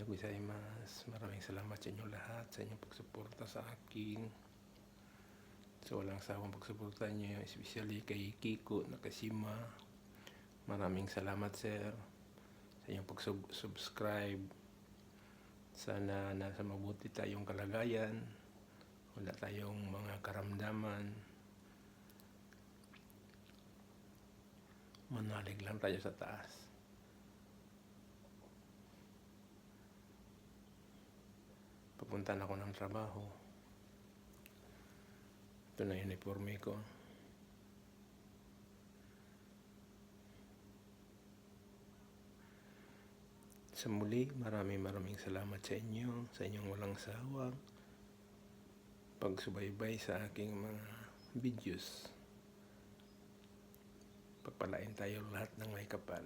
gozaimasu. Maraming salamat sa inyo lahat sa inyong pagsuporta sa akin. So walang sawang pagsuporta niyo, especially kay Kiko Nakashima. Maraming salamat sir sa inyong pag-subscribe. Sana nasa mabuti tayong kalagayan. Wala tayong mga karamdaman. Manalig lang tayo sa taas. Papunta na ako ng trabaho. Ito na yung uniforme ko. Sa muli, maraming salamat sa inyo, sa inyong walang sawang pagsubaybay sa aking mga videos. Pagpalain tayo lahat ng may kapal.